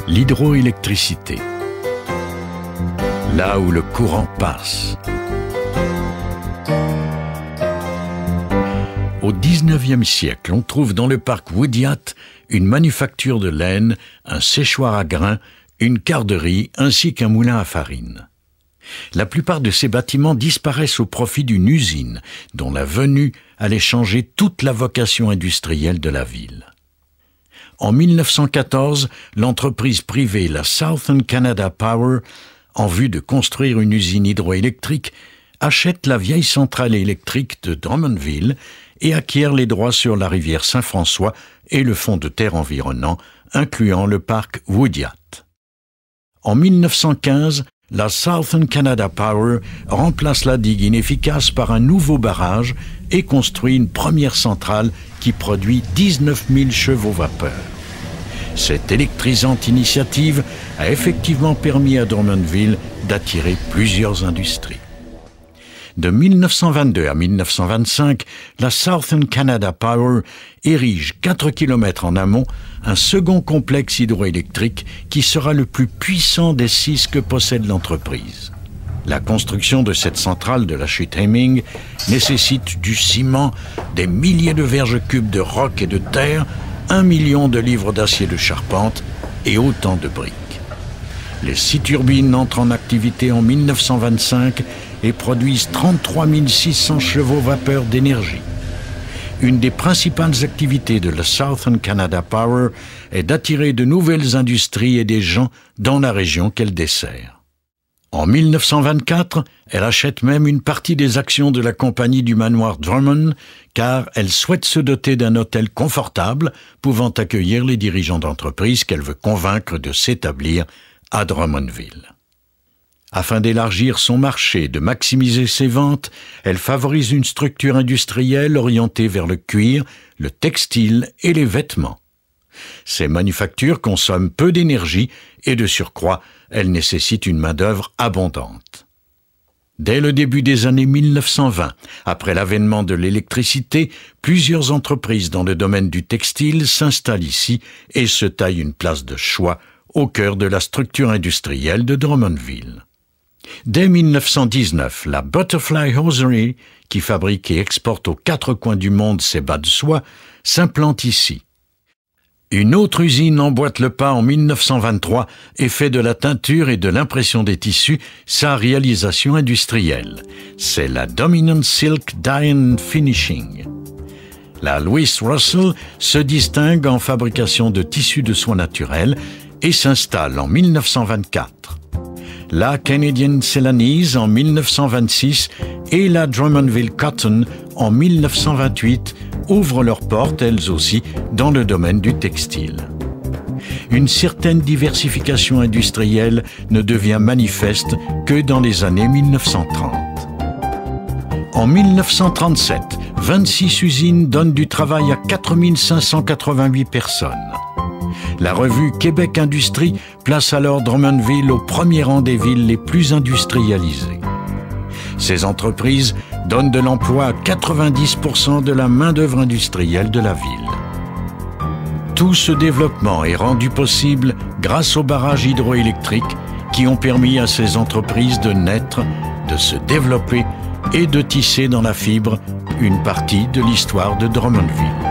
L'hydroélectricité. Là où le courant passe. Au XIXe siècle, on trouve dans le parc Woodyat une manufacture de laine, un séchoir à grains, une carderie ainsi qu'un moulin à farine. La plupart de ces bâtiments disparaissent au profit d'une usine dont la venue allait changer toute la vocation industrielle de la ville. En 1914, l'entreprise privée la Southern Canada Power, en vue de construire une usine hydroélectrique, achète la vieille centrale électrique de Drummondville et acquiert les droits sur la rivière Saint-François et le fond de terre environnant, incluant le parc Woodyat. En 1915, la Southern Canada Power remplace la digue inefficace par un nouveau barrage et construit une première centrale qui produit 19 000 chevaux vapeur. Cette électrisante initiative a effectivement permis à Drummondville d'attirer plusieurs industries. De 1922 à 1925, la Southern Canada Power érige 4 km en amont un second complexe hydroélectrique qui sera le plus puissant des 6 que possède l'entreprise. La construction de cette centrale de la chute Hemming nécessite du ciment, des milliers de verges cubes de roc et de terre, 1 million de livres d'acier de charpente et autant de briques. Les 6 turbines entrent en activité en 1925 et produisent 33 600 chevaux vapeur d'énergie. Une des principales activités de la Southern Canada Power est d'attirer de nouvelles industries et des gens dans la région qu'elle dessert. En 1924, elle achète même une partie des actions de la compagnie du manoir Drummond, car elle souhaite se doter d'un hôtel confortable pouvant accueillir les dirigeants d'entreprise qu'elle veut convaincre de s'établir à Drummondville. Afin d'élargir son marché et de maximiser ses ventes, elle favorise une structure industrielle orientée vers le cuir, le textile et les vêtements. Ces manufactures consomment peu d'énergie et de surcroît, elles nécessitent une main-d'œuvre abondante. Dès le début des années 1920, après l'avènement de l'électricité, plusieurs entreprises dans le domaine du textile s'installent ici et se taillent une place de choix au cœur de la structure industrielle de Drummondville. Dès 1919, la Butterfly Hosiery, qui fabrique et exporte aux 4 coins du monde ses bas de soie, s'implante ici. Une autre usine emboîte le pas en 1923 et fait de la teinture et de l'impression des tissus sa réalisation industrielle. C'est la Dominant Silk Dye and Finishing. La Louis Russell se distingue en fabrication de tissus de soie naturelle et s'installe en 1924. La Canadian Celanese en 1926 et la Drummondville Cotton en 1928 ouvrent leurs portes, elles aussi, dans le domaine du textile. Une certaine diversification industrielle ne devient manifeste que dans les années 1930. En 1937, 26 usines donnent du travail à 4 588 personnes. La revue Québec Industrie place alors Drummondville au premier rang des villes les plus industrialisées. Ces entreprises donnent de l'emploi à 90% de la main-d'œuvre industrielle de la ville. Tout ce développement est rendu possible grâce aux barrages hydroélectriques qui ont permis à ces entreprises de naître, de se développer et de tisser dans la fibre une partie de l'histoire de Drummondville.